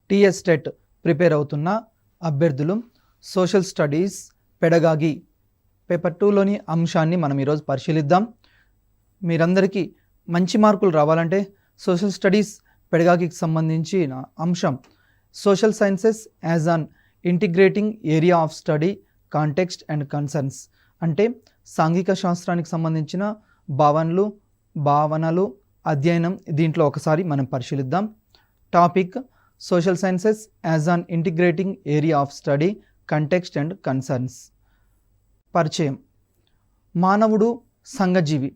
TS TET prepare అవుతున్న అభ్యర్థులు social studies pedagogy paper 2లోని అంశాన్ని మనం ఈరోజు పరిశీలిద్దాం. మీరందరికీ మంచి మార్కులు రావాలంటే సోషల్ స్టడీస్ పెడగాగికి సంబంధించిన అంశం social sciences as an integrating area of study context and concerns, అంటే సాంఘిక శాస్త్రానికి సంబంధించిన భావనలు అధ్యయనం. దీంట్లో ఒకసారి మనం పరిశీలిద్దాం. Topic social sciences as an integrating area of study context and concerns. పరిచయం. మానవుడు సంఘజీవి.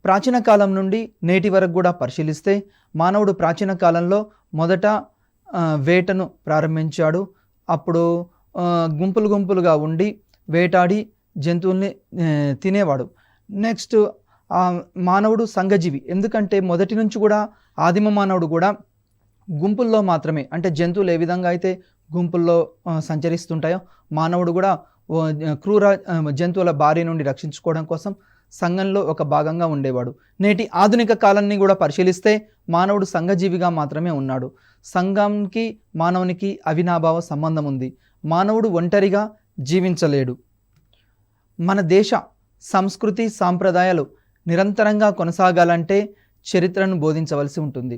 ప్రాచీన కాలం నుండి నేటి వరకు కూడా పరిశీలిస్తే మానవుడు ప్రాచీన కాలంలో మొదట వేటను ప్రారంభించాడు. అప్పుడు గుంపులు గుంపులుగా ఉండి వేటాడి జంతువుల్ని తినేవాడు. నెక్స్ట్ మానవుడు సంఘజీవి, ఎందుకంటే మొదటి నుంచి కూడా ఆదిమ మానవుడు కూడా గుంపుల్లో మాత్రమే, అంటే జంతువులు ఏ విధంగా అయితే గుంపుల్లో సంచరిస్తుంటాయో మానవుడు కూడా క్రూర జంతువుల బారి నుండి రక్షించుకోవడం కోసం సంఘంలో ఒక భాగంగా ఉండేవాడు. నేటి ఆధునిక కాలాన్ని కూడా పరిశీలిస్తే మానవుడు సంఘజీవిగా మాత్రమే ఉన్నాడు. సంఘంకి మానవునికి అవినాభావ సంబంధం ఉంది. మానవుడు ఒంటరిగా జీవించలేడు. మన దేశ సంస్కృతి సాంప్రదాయాలు నిరంతరంగా కొనసాగాలంటే చరిత్రను బోధించవలసి ఉంటుంది.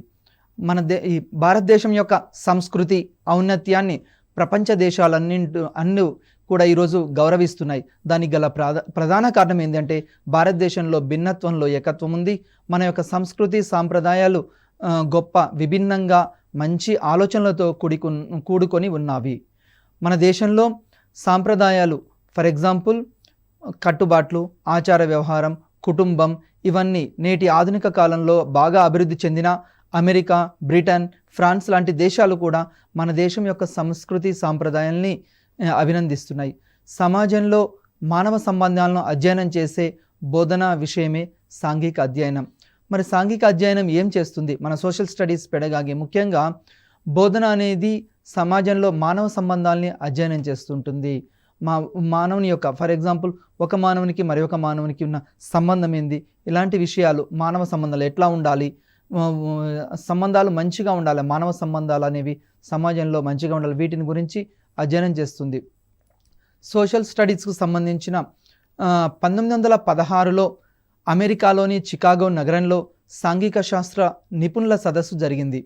ఈ భారతదేశం యొక్క సంస్కృతి ఔన్నత్యాన్ని ప్రపంచ అన్నీ కూడా ఈరోజు గౌరవిస్తున్నాయి. దానికి గల ప్రధాన కారణం ఏంటంటే భారతదేశంలో భిన్నత్వంలో ఏకత్వం ఉంది. మన యొక్క సంస్కృతి సాంప్రదాయాలు గొప్ప విభిన్నంగా మంచి ఆలోచనలతో కూడుకొని ఉన్నవి. మన దేశంలో సాంప్రదాయాలు ఫర్ ఎగ్జాంపుల్ కట్టుబాట్లు, ఆచార వ్యవహారం, కుటుంబం, ఇవన్నీ నేటి ఆధునిక కాలంలో బాగా అభివృద్ధి చెందిన అమెరికా, బ్రిటన్, ఫ్రాన్స్ లాంటి దేశాలు కూడా మన దేశం యొక్క సంస్కృతి సాంప్రదాయాల్ని అభినందిస్తున్నాయి. సమాజంలో మానవ సంబంధాలను అధ్యయనం చేసే బోధనా విషయమే సాంఘిక అధ్యయనం. మరి సాంఘిక అధ్యయనం ఏం చేస్తుంది? మన సోషల్ స్టడీస్ పెడగాగి ముఖ్యంగా బోధన అనేది సమాజంలో మానవ సంబంధాలని అధ్యయనం చేస్తుంటుంది. మానవుని యొక్క ఫర్ ఎగ్జాంపుల్ ఒక మానవునికి మరి ఒక మానవునికి ఉన్న సంబంధం ఏంది, ఇలాంటి విషయాలు, మానవ సంబంధాలు ఎట్లా ఉండాలి, సంబంధాలు మంచిగా ఉండాలి, మానవ సంబంధాలు అనేవి సమాజంలో మంచిగా ఉండాలి, వీటిని గురించి అధ్యయనం చేస్తుంది. సోషల్ స్టడీస్కు సంబంధించిన 1916లో అమెరికాలోని చికాగో నగరంలో సాంఘిక శాస్త్ర నిపుణుల సదస్సు జరిగింది.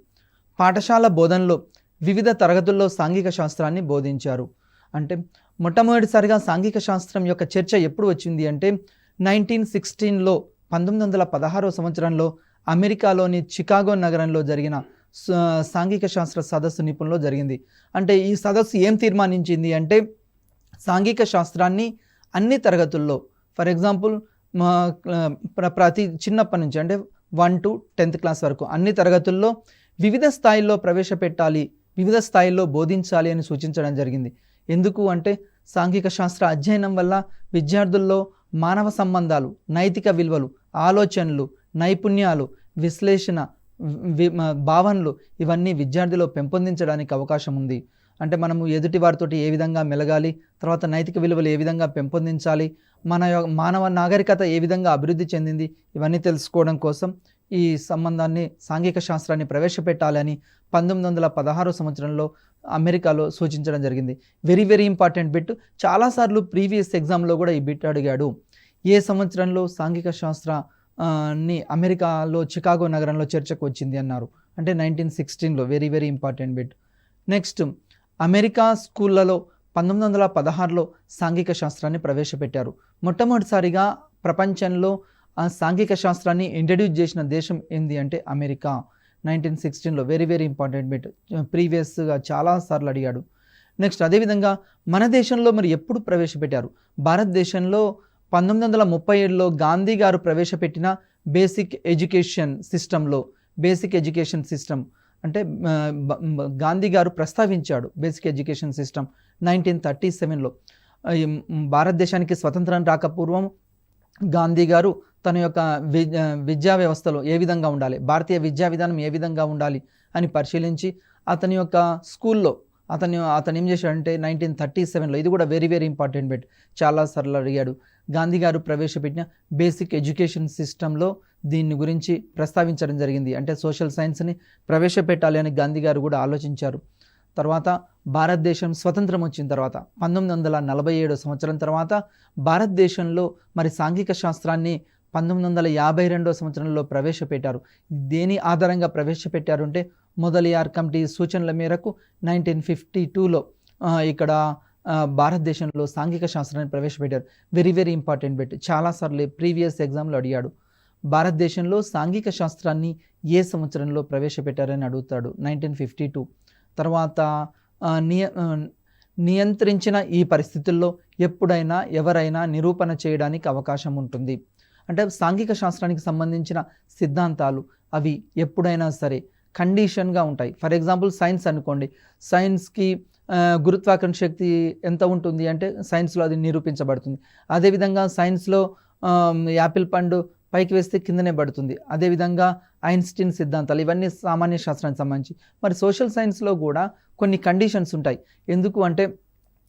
పాఠశాల బోధనలో వివిధ తరగతుల్లో సాంఘిక శాస్త్రాన్ని బోధించారు. అంటే మొట్టమొదటిసారిగా సాంఘిక శాస్త్రం యొక్క చర్చ ఎప్పుడు వచ్చింది అంటే 1916లో 1916వ సంవత్సరంలో అమెరికాలోని చికాగో నగరంలో జరిగిన సాంఘిక శాస్త్ర సదస్సు నిపుణుల్లో జరిగింది. అంటే ఈ సదస్సు ఏం తీర్మానించింది అంటే సాంఘిక శాస్త్రాన్ని అన్ని తరగతుల్లో ఫర్ ఎగ్జాంపుల్ ప్రతి చిన్నప్పటి నుంచి అంటే 1 to 10th క్లాస్ వరకు అన్ని తరగతుల్లో వివిధ స్థాయిల్లో ప్రవేశపెట్టాలి, వివిధ స్థాయిల్లో బోధించాలి అని సూచించడం జరిగింది. ఎందుకు అంటే సాంఘిక శాస్త్ర అధ్యయనం వల్ల విద్యార్థుల్లో మానవ సంబంధాలు, నైతిక విలువలు, ఆలోచనలు, నైపుణ్యాలు, విశ్లేషణ, భావనలు ఇవన్నీ విద్యార్థిలో పెంపొందించడానికి అవకాశం ఉంది. అంటే మనము ఎదుటి వారితోటి ఏ విధంగా మెలగాలి, తర్వాత నైతిక విలువలు ఏ విధంగా పెంపొందించాలి, మానవ నాగరికత ఏ విధంగా అభివృద్ధి చెందింది, ఇవన్నీ తెలుసుకోవడం కోసం ఈ సంబంధాన్ని సాంఘిక శాస్త్రాన్ని ప్రవేశపెట్టాలని 1916 సంవత్సరంలో అమెరికాలో సూచించడం జరిగింది. Very very important bit. చాలాసార్లు ప్రీవియస్ ఎగ్జామ్లో కూడా ఈ బిట్ అడిగాడు. ఏ సంవత్సరంలో సాంఘిక శాస్త్రాన్ని అమెరికాలో చికాగో నగరంలో చర్చకు వచ్చింది అన్నారు అంటే 1916లో. Very very important bit. Next America స్కూళ్ళలో 1916లో సాంఘిక శాస్త్రాన్ని ప్రవేశపెట్టారు. మొట్టమొదటిసారిగా ప్రపంచంలో సాంఘిక శాస్త్రాన్ని ఇంట్రడ్యూస్ చేసిన దేశం ఏంది అంటే అమెరికా 1916లో. వెరీ వెరీ ఇంపార్టెంట్ బిట్, ప్రీవియస్గా చాలాసార్లు అడిగాడు. నెక్స్ట్ అదేవిధంగా మన దేశంలో మరి ఎప్పుడు ప్రవేశపెట్టారు? భారతదేశంలో 1937లో గాంధీ గారు ప్రవేశపెట్టిన బేసిక్ ఎడ్యుకేషన్ సిస్టమ్ అంటే గాంధీ గారు ప్రస్తావించాడు బేసిక్ ఎడ్యుకేషన్ సిస్టమ్ 1937లో. భారతదేశానికి స్వతంత్రం రాకపూర్వం గాంధీ గారు తన యొక్క విద్యా వ్యవస్థలో ఏ విధంగా ఉండాలి, భారతీయ విద్యా విధానం ఏ విధంగా ఉండాలి అని పరిశీలించి అతని యొక్క స్కూల్లో అతను ఏం చేశాడంటే 1937లో, ఇది కూడా వెరీ వెరీ ఇంపార్టెంట్ బిట్, చాలాసార్లు అడిగాడు. గాంధీ గారు ప్రవేశపెట్టిన బేసిక్ ఎడ్యుకేషన్ సిస్టంలో దీన్ని గురించి ప్రస్తావించడం జరిగింది. అంటే సోషల్ సైన్స్ని ప్రవేశపెట్టాలి అని గాంధీ గారు కూడా ఆలోచించారు. తర్వాత భారతదేశం స్వతంత్రం వచ్చిన తర్వాత 1947 సంవత్సరం తర్వాత భారతదేశంలో మరి సాంఘిక శాస్త్రాన్ని 1952 సంవత్సరంలో ప్రవేశపెట్టారు. దేని ఆధారంగా ప్రవేశపెట్టారు అంటే మొదలియార్ కమిటీ సూచనల మేరకు 1952లో ఇక్కడ భారతదేశంలో సాంఘిక శాస్త్రాన్ని ప్రవేశపెట్టారు. వెరీ వెరీ ఇంపార్టెంట్ బిట్, చాలాసార్లు ప్రీవియస్ ఎగ్జామ్లో అడిగాడు. భారతదేశంలో సాంఘిక శాస్త్రాన్ని ఏ సంవత్సరంలో ప్రవేశపెట్టారని అడుగుతాడు. 1952. తర్వాత నియంత్రించిన ఈ పరిస్థితుల్లో ఎప్పుడైనా ఎవరైనా నిరూపణ చేయడానికి అవకాశం ఉంటుంది. అంటే సాంఘిక శాస్త్రానికి సంబంధించిన సిద్ధాంతాలు అవి ఎప్పుడైనా సరే కండిషన్గా ఉంటాయి. ఫర్ ఎగ్జాంపుల్ సైన్స్ అనుకోండి, సైన్స్కి గురుత్వాకర్షణ శక్తి ఎంత ఉంటుంది అంటే సైన్స్లో అది నిరూపించబడుతుంది. అదేవిధంగా సైన్స్లో యాపిల్ పండు పైకి వేస్తే కిందనే పడుతుంది. అదేవిధంగా ఐన్స్టీన్ సిద్ధాంతాలు, ఇవన్నీ సామాన్య శాస్త్రానికి సంబంధించి. మరి సోషల్ సైన్స్లో కూడా కొన్ని కండిషన్స్ ఉంటాయి. ఎందుకు అంటే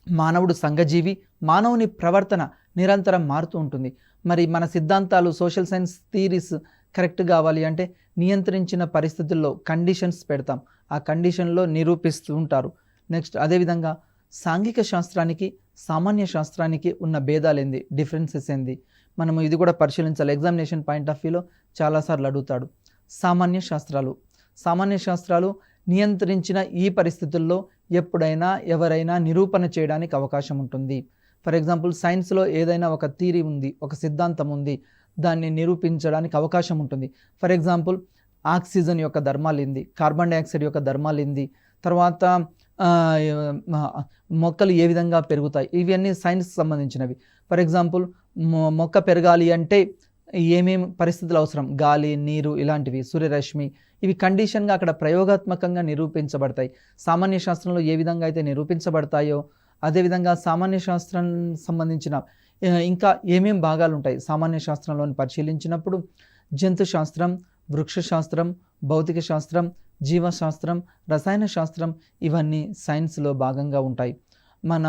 మానవుడు సంఘజీవి, మానవుని ప్రవర్తన నిరంతరం మారుతూ ఉంటుంది. మరి మన సిద్ధాంతాలు సోషల్ సైన్స్ థీరీస్ కరెక్ట్ కావాలి అంటే నియంత్రించిన పరిస్థితుల్లో కండిషన్స్ పెడతాం, ఆ కండిషన్లో నిరూపిస్తూ ఉంటారు. నెక్స్ట్ అదేవిధంగా సాంఘిక శాస్త్రానికి సామాన్య శాస్త్రానికి ఉన్న భేదాలు ఏంది, డిఫరెన్సెస్ ఏంది, మనము ఇది కూడా పరిశీలించాలి. ఎగ్జామినేషన్ పాయింట్ ఆఫ్ వ్యూలో చాలాసార్లు అడుగుతాడు. సామాన్య శాస్త్రాలు నియంత్రించిన ఈ పరిస్థితుల్లో ఎప్పుడైనా ఎవరైనా నిరూపణ చేయడానికి అవకాశం ఉంటుంది. ఫర్ ఎగ్జాంపుల్ సైన్స్లో ఏదైనా ఒక థీరీ ఉంది, ఒక సిద్ధాంతం ఉంది, దాన్ని నిరూపించడానికి అవకాశం ఉంటుంది. ఫర్ ఎగ్జాంపుల్ ఆక్సిజన్ యొక్క ధర్మాలు ఏంది, కార్బన్ డైఆక్సైడ్ యొక్క ధర్మాలు ఏంది, తర్వాత మొక్కలు ఏ విధంగా పెరుగుతాయి, ఇవన్నీ సైన్స్కి సంబంధించినవి. ఫర్ ఎగ్జాంపుల్ మొక్క పెరగాలి అంటే ఏమేమి పరిస్థితులు అవసరం, గాలి, నీరు, ఇలాంటివి, సూర్యరశ్మి, ఇవి కండిషన్గా అక్కడ ప్రయోగాత్మకంగా నిరూపించబడతాయి. సామాన్య శాస్త్రంలో ఏ విధంగా అయితే నిరూపించబడతాయో అదేవిధంగా సామాన్య శాస్త్రం సంబంధించిన ఇంకా ఏమేం భాగాలు ఉంటాయి సామాన్య శాస్త్రంలోని పరిశీలించినప్పుడు జంతు శాస్త్రం, వృక్ష శాస్త్రం, భౌతిక శాస్త్రం, జీవశాస్త్రం, రసాయన శాస్త్రం, ఇవన్నీ సైన్స్లో భాగంగా ఉంటాయి. మన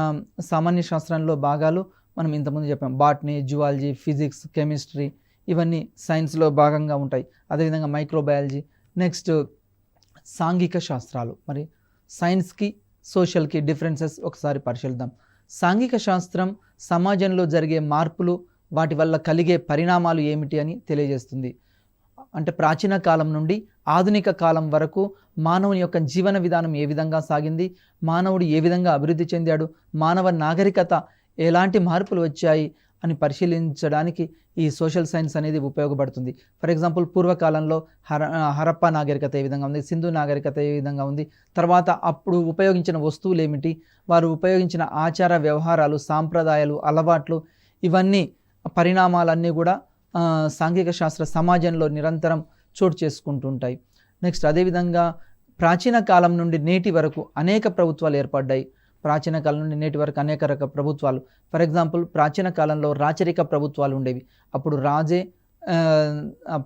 సామాన్య శాస్త్రంలో భాగాలు మనం ఇంతకుముందు చెప్పాం, బాటనీ, జువాలజీ, ఫిజిక్స్, కెమిస్ట్రీ, ఇవన్నీ సైన్స్లో భాగంగా ఉంటాయి. అదేవిధంగా మైక్రోబయాలజీ. నెక్స్ట్ సాంఘిక శాస్త్రాలు, మరి సైన్స్కి సోషల్కి డిఫరెన్సెస్ ఒకసారి పరిశీలిద్దాం. సాంఘిక శాస్త్రం సమాజంలో జరిగే మార్పులు, వాటి వల్ల కలిగే పరిణామాలు ఏమిటి అని తెలియజేస్తుంది. అంటే ప్రాచీన కాలం నుండి ఆధునిక కాలం వరకు మానవుని యొక్క జీవన విధానం ఏ విధంగా సాగింది, మానవుడు ఏ విధంగా అభివృద్ధి చెందాడు, మానవ నాగరికత ఎలాంటి మార్పులు వచ్చాయి అని పరిశీలించడానికి ఈ సోషల్ సైన్స్ అనేది ఉపయోగపడుతుంది. ఫర్ ఎగ్జాంపుల్ పూర్వకాలంలో హరప్పా నాగరికత ఏ విధంగా ఉంది, సింధు నాగరికత ఏ విధంగా ఉంది, తర్వాత అప్పుడు ఉపయోగించిన వస్తువులు ఏమిటి, వారు ఉపయోగించిన ఆచార వ్యవహారాలు, సాంప్రదాయాలు, అలవాట్లు, ఇవన్నీ పరిణామాలన్నీ కూడా సాంఘిక శాస్త్ర సమాజంలో నిరంతరం చోటు చేసుకుంటుంటాయి. నెక్స్ట్ అదేవిధంగా ప్రాచీన కాలం నుండి నేటి వరకు అనేక ప్రభుత్వాలు ఏర్పడ్డాయి. ప్రాచీన కాలం నుండి నేటి వరకు అనేక రకాల ప్రభుత్వాలు. ఫర్ ఎగ్జాంపుల్ ప్రాచీన కాలంలో రాచరిక ప్రభుత్వాలు ఉండేవి. అప్పుడు రాజే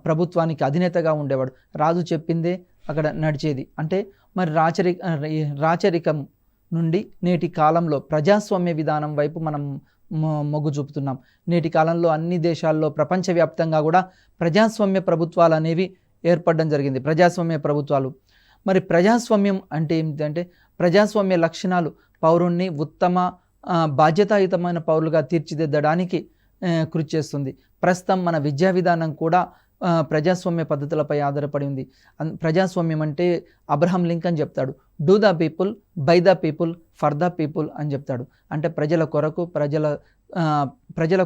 ప్రభుత్వానికి అధినేతగా ఉండేవాడు, రాజు చెప్పిందే అక్కడ నడిచేది. అంటే మరి రాచరికం నుండి నేటి కాలంలో ప్రజాస్వామ్య విధానం వైపు మనం మొగ్గు చూపుతున్నాం. నేటి కాలంలో అన్ని దేశాల్లో ప్రపంచవ్యాప్తంగా కూడా ప్రజాస్వామ్య ప్రభుత్వాలు అనేవి ఏర్పడడం జరిగింది. ప్రజాస్వామ్య ప్రభుత్వాలు. మరి ప్రజాస్వామ్యం అంటే ఏమిటంటే ప్రజాస్వామ్య లక్షణాలు పౌరుణ్ణి ఉత్తమ బాధ్యతాయుతమైన పౌరులుగా తీర్చిదిద్దడానికి కృషి చేస్తుంది. ప్రస్తుతం మన విద్యా విధానం కూడా ప్రజాస్వామ్య పద్ధతులపై ఆధారపడి ఉంది. ప్రజాస్వామ్యం అంటే అబ్రహం లింకన్ చెప్తాడు, do the people, by the people, for the people అని చెప్తాడు. అంటే ప్రజల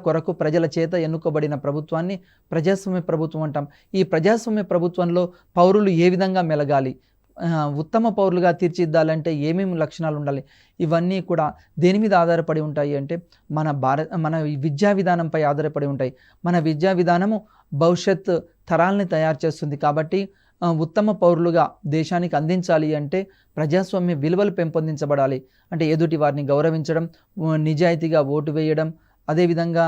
కొరకు ప్రజల చేత ఎన్నుకోబడిన ప్రభుత్వాన్ని ప్రజాస్వామ్య ప్రభుత్వం అంటాం. ఈ ప్రజాస్వామ్య ప్రభుత్వంలో పౌరులు ఏ విధంగా మెలగాలి, ఉత్తమ పౌరులుగా తీర్చిదిద్దాలంటే ఏమేమి లక్షణాలు ఉండాలి, ఇవన్నీ కూడా దేని మీద ఆధారపడి ఉంటాయి అంటే మన విద్యా విధానంపై ఆధారపడి ఉంటాయి. మన విద్యా విధానము భవిష్యత్ తరాలని తయారు చేస్తుంది. కాబట్టి ఉత్తమ పౌరులుగా దేశానికి అందించాలి అంటే ప్రజాస్వామ్య విలువలు పెంపొందించబడాలి. అంటే ఎదుటి వారిని గౌరవించడం, నిజాయితీగా ఓటు వేయడం, అదేవిధంగా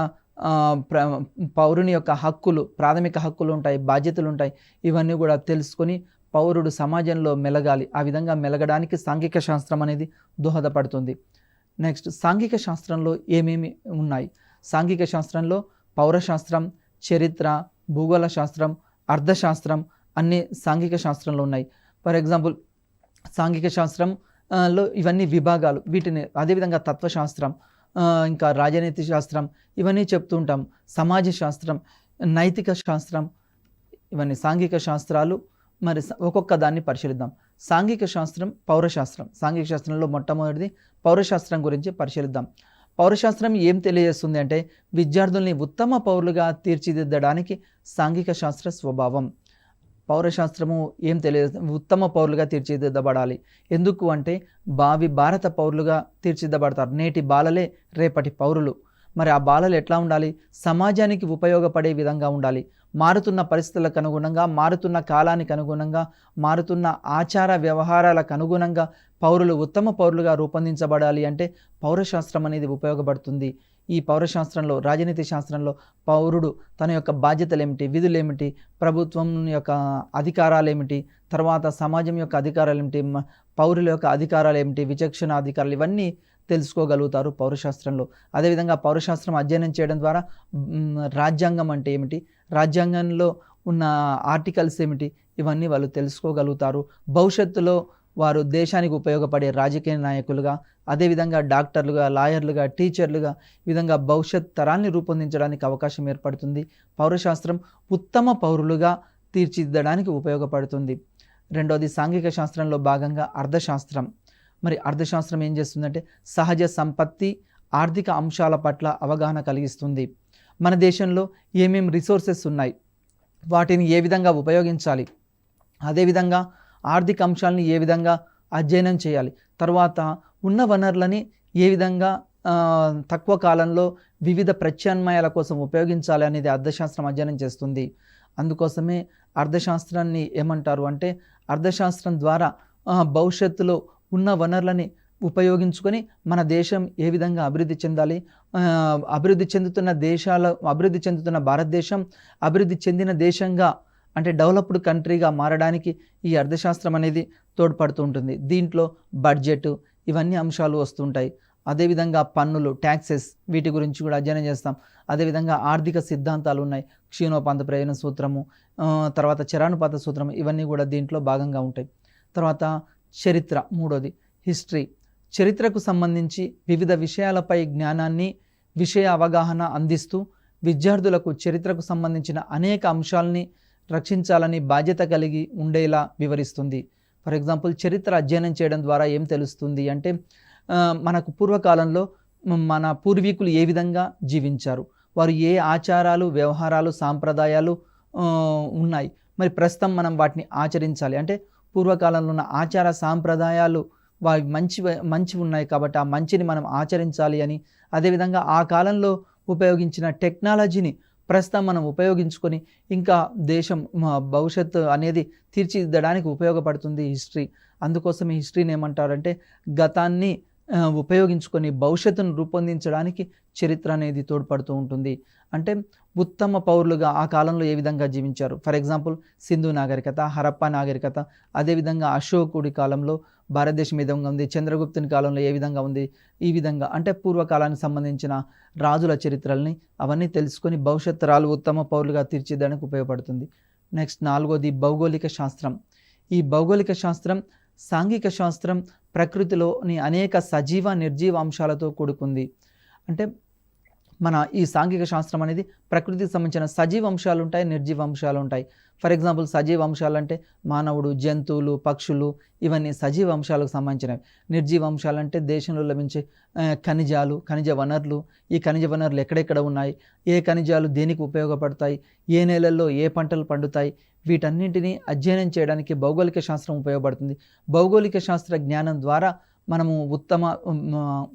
పౌరుని యొక్క హక్కులు, ప్రాథమిక హక్కులు ఉంటాయి, బాధ్యతలు ఉంటాయి, ఇవన్నీ కూడా తెలుసుకొని పౌరుడు సమాజంలో మెలగాలి, ఆ విధంగా మెలగడానికి సాంఘిక శాస్త్రం అనేది దోహదపడుతుంది. నెక్స్ట్ సాంఘిక శాస్త్రంలో ఏమేమి ఉన్నాయి? సాంఘిక శాస్త్రంలో పౌరశాస్త్రం, చరిత్ర, భూగోళ శాస్త్రం, అర్థశాస్త్రం అన్ని సాంఘిక శాస్త్రంలో ఉన్నాయి. ఫర్ ఎగ్జాంపుల్ సాంఘిక శాస్త్రం లో ఇవన్నీ విభాగాలు, వీటిని అదేవిధంగా తత్వశాస్త్రం, ఇంకా రాజనీతి శాస్త్రం ఇవన్నీ చెప్తూ ఉంటాం. సమాజ శాస్త్రం, నైతిక శాస్త్రం, ఇవన్నీ సాంఘిక శాస్త్రాలు. మరి ఒక్కొక్క దాన్ని పరిశీలిద్దాం. సాంఘిక శాస్త్రం, పౌరశాస్త్రం. సాంఘిక శాస్త్రంలో మొట్టమొదటిది పౌరశాస్త్రం గురించి పరిశీలిద్దాం. పౌరశాస్త్రం ఏం తెలియజేస్తుంది అంటే విద్యార్థుల్ని ఉత్తమ పౌరులుగా తీర్చిదిద్దడానికి సాంఘిక శాస్త్ర స్వభావం. పౌరశాస్త్రము ఏం ఉత్తమ పౌరులుగా తీర్చిదిద్దబడాలి. ఎందుకు అంటే భావి భారత పౌరులుగా తీర్చిదిద్దబడతారు. నేటి బాలలే రేపటి పౌరులు. మరి ఆ బాలలు ఎట్లా ఉండాలి? సమాజానికి ఉపయోగపడే విధంగా ఉండాలి. మారుతున్న పరిస్థితులకు అనుగుణంగా, మారుతున్న కాలానికి అనుగుణంగా, మారుతున్న ఆచార వ్యవహారాలకు అనుగుణంగా పౌరులు ఉత్తమ పౌరులుగా రూపొందించబడాలి అంటే పౌరశాస్త్రం అనేది ఉపయోగపడుతుంది. ఈ పౌరశాస్త్రంలో, రాజనీతి శాస్త్రంలో పౌరుడు తన యొక్క బాధ్యతలు ఏమిటి, విధులు ఏమిటి, ప్రభుత్వం యొక్క అధికారాలు ఏమిటి, తర్వాత సమాజం యొక్క అధికారాలు ఏమిటి, పౌరుల యొక్క అధికారాలు ఏమిటి, విచక్షణ అధికారాలు, ఇవన్నీ తెలుసుకోగలుగుతారు పౌరశాస్త్రంలో. అదేవిధంగా పౌరశాస్త్రం అధ్యయనం చేయడం ద్వారా రాజ్యాంగం అంటే ఏమిటి, రాజ్యాంగంలో ఉన్న ఆర్టికల్స్ ఏమిటి, ఇవన్నీ వాళ్ళు తెలుసుకోగలుగుతారు. భవిష్యత్తులో వారు దేశానికి ఉపయోగపడే రాజకీయ నాయకులుగా, అదేవిధంగా డాక్టర్లుగా, లాయర్లుగా, టీచర్లుగా, ఈ విధంగా భవిష్యత్ తరాన్ని రూపొందించడానికి అవకాశం ఏర్పడుతుంది. పౌరశాస్త్రం ఉత్తమ పౌరులుగా తీర్చిదిద్దడానికి ఉపయోగపడుతుంది. రెండవది సాంఘిక శాస్త్రంలో భాగంగా అర్థశాస్త్రం. మరి అర్థశాస్త్రం ఏం చేస్తుందంటే సహజ సంపత్తి, ఆర్థిక అంశాల పట్ల అవగాహన కలిగిస్తుంది. మన దేశంలో ఏమేమి రిసోర్సెస్ ఉన్నాయి, వాటిని ఏ విధంగా ఉపయోగించాలి, అదేవిధంగా ఆర్థిక అంశాలని ఏ విధంగా అధ్యయనం చేయాలి, తర్వాత ఉన్న వనరులని ఏ విధంగా తక్కువ కాలంలో వివిధ ప్రత్యామ్నాయాల కోసం ఉపయోగించాలి అనేది అర్థశాస్త్రం అధ్యయనం చేస్తుంది. అందుకోసమే అర్థశాస్త్రాన్ని ఏమంటారు అంటే అర్థశాస్త్రం ద్వారా భవిష్యత్తులో ఉన్న వనరులని ఉపయోగించుకొని మన దేశం ఏ విధంగా అభివృద్ధి చెందాలి, అభివృద్ధి చెందుతున్న భారతదేశం అభివృద్ధి చెందిన దేశంగా అంటే డెవలప్డ్ కంట్రీగా మారడానికి ఈ అర్థశాస్త్రం అనేది తోడ్పడుతూ ఉంటుంది. దీంట్లో బడ్జెట్ ఇవన్నీ అంశాలు వస్తుంటాయి. అదేవిధంగా పన్నులు, ట్యాక్సెస్, వీటి గురించి కూడా అధ్యయనం చేస్తాం. అదేవిధంగా ఆర్థిక సిద్ధాంతాలు ఉన్నాయి. క్షీణోపాంత ప్రయోజన సూత్రము, తర్వాత చరానుపాత సూత్రము, ఇవన్నీ కూడా దీంట్లో భాగంగా ఉంటాయి. తర్వాత చరిత్ర, మూడోది హిస్టరీ. చరిత్రకు సంబంధించి వివిధ విషయాలపై జ్ఞానాన్ని, విషయ అవగాహన అందిస్తూ విద్యార్థులకు చరిత్రకు సంబంధించిన అనేక అంశాలని రక్షించాలని బాధ్యత కలిగి ఉండేలా వివరిస్తుంది. ఫర్ ఎగ్జాంపుల్ చరిత్ర అధ్యయనం చేయడం ద్వారా ఏం తెలుస్తుంది అంటే మనకు పూర్వకాలంలో మన పూర్వీకులు ఏ విధంగా జీవించారు, వారు ఏ ఆచారాలు, వ్యవహారాలు, సాంప్రదాయాలు ఉన్నాయి, మరి ప్రస్తుతం మనం వాటిని ఆచరించాలి అంటే పూర్వకాలంలో ఉన్న ఆచార సాంప్రదాయాలు వారి మంచి ఉన్నాయి కాబట్టి ఆ మంచిని మనం ఆచరించాలి అని, అదేవిధంగా ఆ కాలంలో ఉపయోగించిన టెక్నాలజీని ప్రస్తుతం మనం ఉపయోగించుకొని ఇంకా దేశం భవిష్యత్తు అనేది తీర్చిదిద్దడానికి ఉపయోగపడుతుంది హిస్టరీ. అందుకోసం ఈ హిస్టరీని ఏమంటారంటే గతాన్ని ఉపయోగించుకొని భవిష్యత్తును రూపొందించడానికి చరిత్ర అనేది తోడ్పడుతూ ఉంటుంది. అంటే ఉత్తమ పౌరులుగా ఆ కాలంలో ఏ విధంగా జీవించారు. ఫర్ ఎగ్జాంపుల్ సింధు నాగరికత, హరప్పా నాగరికత, అదేవిధంగా అశోకుడి కాలంలో భారతదేశం ఏ విధంగా ఉంది, చంద్రగుప్తుని కాలంలో ఏ విధంగా ఉంది, ఈ విధంగా అంటే పూర్వకాలానికి సంబంధించిన రాజుల చరిత్రల్ని అవన్నీ తెలుసుకొని భవిష్యత్ తరాలు ఉత్తమ పౌరులుగా తీర్చిదిద్దడానికి ఉపయోగపడుతుంది. నెక్స్ట్ నాలుగోది భౌగోళిక శాస్త్రం. ఈ భౌగోళిక శాస్త్రం సాంఘిక శాస్త్రం ప్రకృతిలోని అనేక సజీవ నిర్జీవ అంశాలతో కూడుకుంది. అంటే మన ఈ సాంఘిక శాస్త్రం అనేది ప్రకృతికి సంబంధించిన సజీవ అంశాలు ఉంటాయి, నిర్జీవ అంశాలు ఉంటాయి. ఫర్ ఎగ్జాంపుల్ సజీవ అంశాలు అంటే మానవుడు, జంతువులు, పక్షులు, ఇవన్నీ సజీవ అంశాలకు సంబంధించినవి. నిర్జీవ అంశాలు అంటే దేశంలో లభించే ఖనిజాలు, ఖనిజ వనరులు, ఈ ఖనిజ వనరులు ఎక్కడెక్కడ ఉన్నాయి, ఏ ఖనిజాలు దేనికి ఉపయోగపడతాయి, ఏ నేలల్లో ఏ పంటలు పండుతాయి, వీటన్నింటినీ అధ్యయనం చేయడానికి భౌగోళిక శాస్త్రం ఉపయోగపడుతుంది. భౌగోళిక శాస్త్ర జ్ఞానం ద్వారా మనము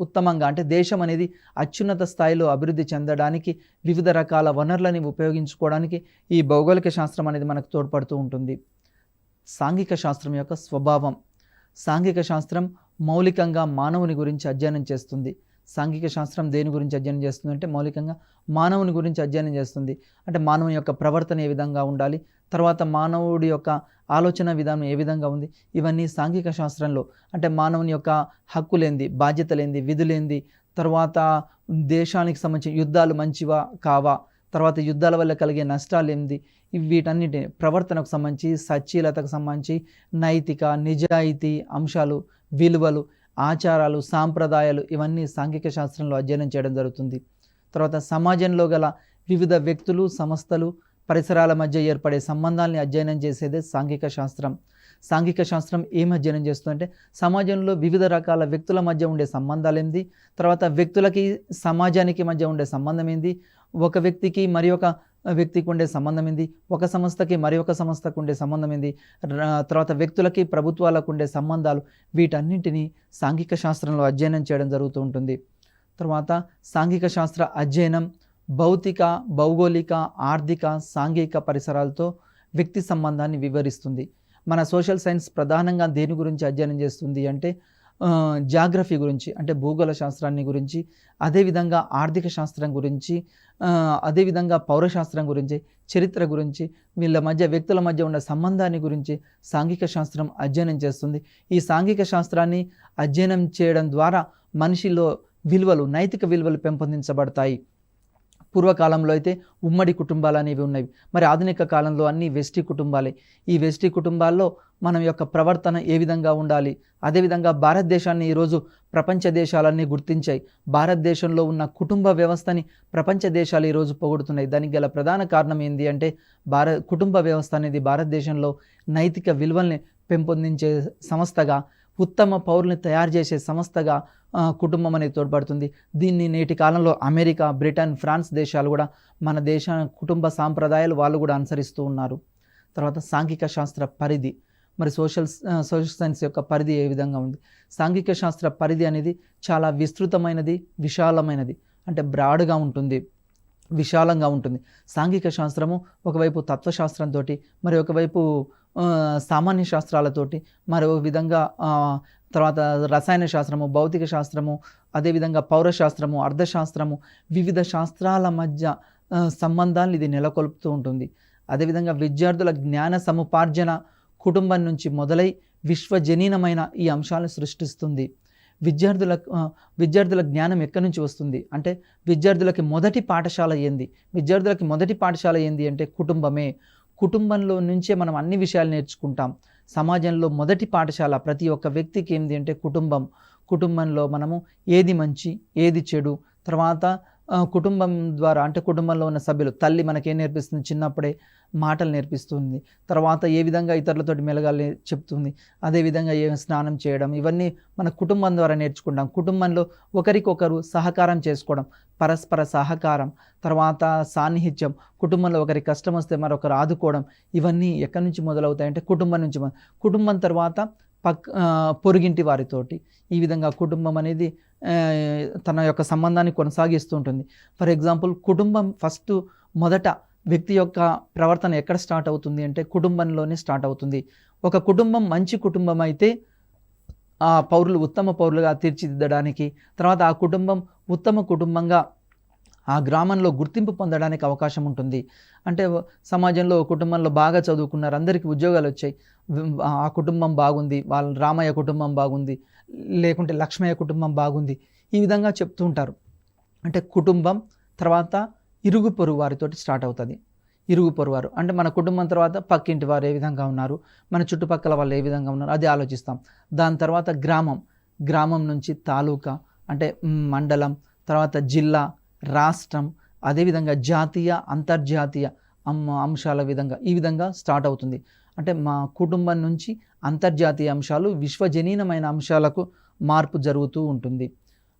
ఉత్తమంగా అంటే దేశం అనేది అత్యున్నత స్థాయిలో అభివృద్ధి చెందడానికి, వివిధ రకాల వనరులని ఉపయోగించుకోవడానికి ఈ భౌగోళిక శాస్త్రం అనేది మనకు తోడ్పడుతూ ఉంటుంది. సాంఘిక శాస్త్రం యొక్క స్వభావం. సాంఘిక శాస్త్రం మౌలికంగా మానవుని గురించి అధ్యయనం చేస్తుంది. సాంఘిక శాస్త్రం దేని గురించి అధ్యయనం చేస్తుంది అంటే మౌలికంగా మానవుని గురించి అధ్యయనం చేస్తుంది. అంటే మానవుని యొక్క ప్రవర్తన ఏ విధంగా ఉండాలి, తర్వాత మానవుడి యొక్క ఆలోచన విధానం ఏ విధంగా ఉంది, ఇవన్నీ సాంఘిక శాస్త్రంలో అంటే మానవుని యొక్క హక్కులేంది, బాధ్యతలేంది, విధులేంది, తర్వాత దేశానికి సంబంధించి యుద్ధాలు మంచివా కావా, తర్వాత యుద్ధాల వల్ల కలిగే నష్టాలు ఏంది, వీటన్నిటి ప్రవర్తనకు సంబంధించి, సచ్చీలతకు సంబంధించి, నైతిక నిజాయితీ అంశాలు, విలువలు, ఆచారాలు, సాంప్రదాయాలు ఇవన్నీ సాంఘిక శాస్త్రంలో అధ్యయనం చేయడం జరుగుతుంది. తర్వాత సమాజంలో గల వివిధ వ్యక్తులు, సంస్థలు, పరిసరాల మధ్య ఏర్పడే సంబంధాలని అధ్యయనం చేసేదే సాంఘిక శాస్త్రం. సాంఘిక శాస్త్రం ఏం అధ్యయనం చేస్తుందంటే సమాజంలో వివిధ రకాల వ్యక్తుల మధ్య ఉండే సంబంధాలు ఏంది, తర్వాత వ్యక్తులకి సమాజానికి మధ్య ఉండే సంబంధం ఏంది, ఒక వ్యక్తికి మరి ఒక వ్యక్తికి ఉండే సంబంధం ఏంది, ఒక సంస్థకి మరి ఒక సంస్థకు ఉండే సంబంధం ఏంది, తర్వాత వ్యక్తులకి ప్రభుత్వాలకు ఉండే సంబంధాలు, వీటన్నింటినీ సాంఘిక శాస్త్రంలో అధ్యయనం చేయడం జరుగుతూ ఉంటుంది. తర్వాత సాంఘిక శాస్త్ర అధ్యయనం భౌతిక, భౌగోళిక, ఆర్థిక, సాంఘిక పరిసరాలతో వ్యక్తి సంబంధాన్ని వివరిస్తుంది. మన సోషల్ సైన్స్ ప్రధానంగా దేని గురించి అధ్యయనం చేస్తుంది అంటే జాగ్రఫీ గురించి, అంటే భూగోళ శాస్త్రాన్ని గురించి, అదేవిధంగా ఆర్థిక శాస్త్రం గురించి, అదేవిధంగా పౌరశాస్త్రం గురించి, చరిత్ర గురించి, వీళ్ళ మధ్య వ్యక్తుల మధ్య ఉన్న సంబంధాన్ని గురించి సాంఘిక శాస్త్రం అధ్యయనం చేస్తుంది. ఈ సాంఘిక శాస్త్రాన్ని అధ్యయనం చేయడం ద్వారా మనిషిలో విలువలు, నైతిక విలువలు పెంపొందించబడతాయి. పూర్వకాలంలో అయితే ఉమ్మడి కుటుంబాలు అనేవి ఉన్నవి. మరి ఆధునిక కాలంలో అన్ని వెస్టీ కుటుంబాలే. ఈ వెస్టీ కుటుంబాల్లో మనం యొక్క ప్రవర్తన ఏ విధంగా ఉండాలి, అదేవిధంగా భారతదేశాన్ని ఈరోజు ప్రపంచ దేశాలన్నీ గుర్తించాయి. భారతదేశంలో ఉన్న కుటుంబ వ్యవస్థని ప్రపంచ దేశాలు ఈరోజు పొగుడుతున్నాయి. దానికి గల ప్రధాన కారణం ఏంటి అంటే కుటుంబ వ్యవస్థ అనేది భారతదేశంలో నైతిక విలువల్ని పెంపొందించే సంస్థగా, ఉత్తమ పౌరుల్ని తయారు చేసే సంస్థగా కుటుంబం అనేది తోడ్పడుతుంది. దీన్ని నేటి కాలంలో అమెరికా, బ్రిటన్, ఫ్రాన్స్ దేశాలు కూడా మన దేశ కుటుంబ సాంప్రదాయాలు వాళ్ళు కూడా అనుసరిస్తూ ఉన్నారు. తర్వాత సాంఘిక శాస్త్ర పరిధి, మరి సోషల్ సైన్స్ యొక్క పరిధి ఏ విధంగా ఉంది? సాంఘిక శాస్త్ర పరిధి అనేది చాలా విస్తృతమైనది, విశాలమైనది, అంటే బ్రాడ్గా ఉంటుంది, విశాలంగా ఉంటుంది. సాంఘిక శాస్త్రము ఒకవైపు తత్వశాస్త్రంతో, మరి ఒకవైపు సామాన్య శాస్త్రాలతోటి, మరో విధంగా తర్వాత రసాయన శాస్త్రము, భౌతిక శాస్త్రము, అదేవిధంగా పౌరశాస్త్రము, అర్థశాస్త్రము, వివిధ శాస్త్రాల మధ్య సంబంధాలను ఇది నెలకొల్పుతూ ఉంటుంది. అదేవిధంగా విద్యార్థుల జ్ఞాన సముపార్జన కుటుంబం నుంచి మొదలై విశ్వజనీనమైన ఈ అంశాలను సృష్టిస్తుంది. విద్యార్థుల జ్ఞానం ఎక్కడి నుంచి వస్తుంది అంటే విద్యార్థులకి మొదటి పాఠశాల ఏంది అంటే కుటుంబమే. కుటుంబంలో నుంచే మనం అన్ని విషయాలు నేర్చుకుంటాం. సమాజంలో మొదటి పాఠశాల ప్రతి ఒక్క వ్యక్తికి ఏంది అంటే కుటుంబంలో మనము ఏది మంచి, ఏది చెడు, తర్వాత కుటుంబం ద్వారా అంటే కుటుంబంలో ఉన్న సభ్యులు, తల్లి మనకేం నేర్పిస్తుంది, చిన్నప్పుడే మాటలు నేర్పిస్తుంది, తర్వాత ఏ విధంగా ఇతరులతోటి మెలగాలి చెప్తుంది, అదేవిధంగా ఏ స్నానం చేయడం, ఇవన్నీ మన కుటుంబం ద్వారా నేర్చుకుంటాం. కుటుంబంలో ఒకరికొకరు సహకారం చేసుకోవడం, పరస్పర సహకారం, తర్వాత సాన్నిహిత్యం, కుటుంబంలో ఒకరి కష్టం వస్తే మరొకరు ఆదుకోవడం, ఇవన్నీ ఎక్కడి నుంచి మొదలవుతాయంటే కుటుంబం నుంచి. కుటుంబం తర్వాత పొరుగింటి వారితోటి, ఈ విధంగా కుటుంబం అనేది తన యొక్క సంబంధాన్ని కొనసాగిస్తూ ఉంటుంది. ఫర్ ఎగ్జాంపుల్ కుటుంబం మొదట వ్యక్తి యొక్క ప్రవర్తన ఎక్కడ స్టార్ట్ అవుతుంది అంటే కుటుంబంలోనే స్టార్ట్ అవుతుంది. ఒక కుటుంబం మంచి కుటుంబం అయితే ఆ పౌరులు ఉత్తమ పౌరులుగా తీర్చిదిద్దడానికి, తర్వాత ఆ కుటుంబం ఉత్తమ కుటుంబంగా ఆ గ్రామంలో గుర్తింపు పొందడానికి అవకాశం ఉంటుంది. అంటే సమాజంలో కుటుంబంలో బాగా చదువుకున్నారు, అందరికీ ఉద్యోగాలు వచ్చాయి, ఆ కుటుంబం బాగుంది, వాళ్ళ రామయ్య కుటుంబం బాగుంది, లేకుంటే లక్ష్మయ్య కుటుంబం బాగుంది, ఈ విధంగా చెప్తూ ఉంటారు. అంటే కుటుంబం తర్వాత ఇరుగు పొరుగు వారితోటి స్టార్ట్ అవుతుంది. ఇరుగు పొరుగు వారు అంటే మన కుటుంబం తర్వాత పక్కింటి వారు ఏ విధంగా ఉన్నారు, మన చుట్టుపక్కల వాళ్ళు ఏ విధంగా ఉన్నారు, అది ఆలోచిస్తాం. దాని తర్వాత గ్రామం నుంచి తాలూకా అంటే మండలం, తర్వాత జిల్లా, రాష్ట్రం, అదేవిధంగా జాతీయ, అంతర్జాతీయ అంశాల ఈ విధంగా స్టార్ట్ అవుతుంది. అంటే మా కుటుంబం నుంచి అంతర్జాతీయ అంశాలు, విశ్వజనీనమైన అంశాలకు మార్పు జరుగుతూ ఉంటుంది.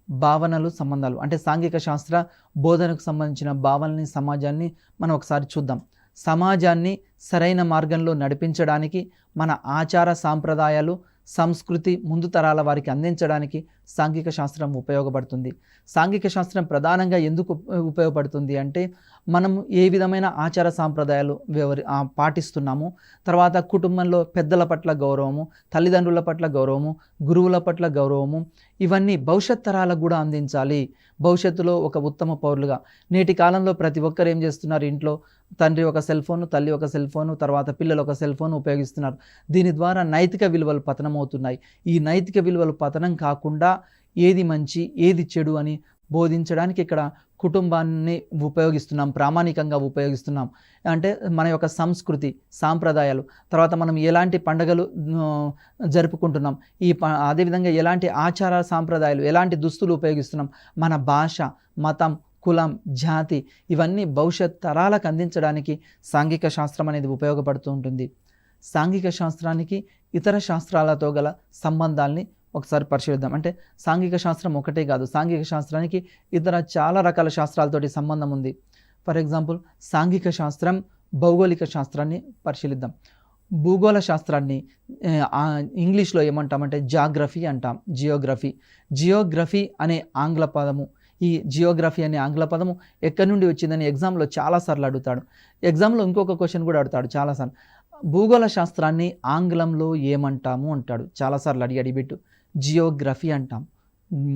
భావనలు, సంబంధాలు అంటే సాంఘిక శాస్త్ర బోధనకు సంబంధించిన భావనల్ని, సమాజాన్ని మనం ఒకసారి చూద్దాం. సమాజాన్ని సరైన మార్గంలో నడిపించడానికి, మన ఆచార సాంప్రదాయాలు, సంస్కృతి ముందు తరాల వారికి అందించడానికి సాంఘిక శాస్త్రం ఉపయోగపడుతుంది. సాంఘిక శాస్త్రం ప్రధానంగా ఎందుకు ఉపయోగపడుతుంది అంటే మనం ఏ విధమైన ఆచార సాంప్రదాయాలు పాటిస్తున్నాము, తర్వాత కుటుంబంలో పెద్దల పట్ల గౌరవము, తల్లిదండ్రుల పట్ల గౌరవము, గురువుల పట్ల గౌరవము, ఇవన్నీ భవిష్యత్ తరాలకు కూడా అందించాలి. భవిష్యత్తులో ఒక ఉత్తమ పౌరులుగా నేటి కాలంలో ప్రతి ఒక్కరు ఏం చేస్తున్నారు, ఇంట్లో తండ్రి ఒక సెల్ ఫోను, తల్లి ఒక సెల్ ఫోను, తర్వాత పిల్లలు ఒక సెల్ ఫోన్ ఉపయోగిస్తున్నారు. దీని ద్వారా నైతిక విలువలు పతనమవుతున్నాయి. ఈ నైతిక విలువలు పతనం కాకుండా ఏది మంచి ఏది చెడు అని బోధించడానికి ఇక్కడ కుటుంబాన్ని ఉపయోగిస్తున్నాం, ప్రామాణికంగా ఉపయోగిస్తున్నాం. అంటే మన యొక్క సంస్కృతి సాంప్రదాయాలు, తర్వాత మనం ఎలాంటి పండుగలు జరుపుకుంటున్నాం, అదేవిధంగా ఎలాంటి ఆచార సాంప్రదాయాలు, ఎలాంటి దుస్తులు ఉపయోగిస్తున్నాం, మన భాష, మతం, కులం, జాతి, ఇవన్నీ భవిష్యత్ తరాలకు అందించడానికి సాంఘిక శాస్త్రం అనేది ఉపయోగపడుతూ ఉంటుంది. సాంఘిక శాస్త్రానికి ఇతర శాస్త్రాలతో గల సంబంధాల్ని ఒకసారి పరిశీలిద్దాం. అంటే సాంఘిక శాస్త్రం ఒకటే కాదు, సాంఘిక శాస్త్రానికి ఇతర చాలా రకాల శాస్త్రాలతోటి సంబంధం ఉంది. ఫర్ ఎగ్జాంపుల్ సాంఘిక శాస్త్రం భౌగోళిక శాస్త్రాన్ని పరిశీలిద్దాం. భూగోళ శాస్త్రాన్ని ఇంగ్లీష్లో ఏమంటామంటే జాగ్రఫీ అంటాం, జియోగ్రఫీ అనే ఆంగ్ల పదము. ఈ జియోగ్రఫీ అనే ఆంగ్ల పదము ఎక్కడి నుండి వచ్చిందని ఎగ్జామ్లో చాలాసార్లు అడుగుతాడు. ఎగ్జామ్లో ఇంకొక క్వశ్చన్ కూడా అడుగుతాడు చాలాసార్లు, భూగోళ శాస్త్రాన్ని ఆంగ్లంలో ఏమంటాము అంటాడు. చాలాసార్లు అడిగిబెట్టు. జియోగ్రఫీ అంటాం.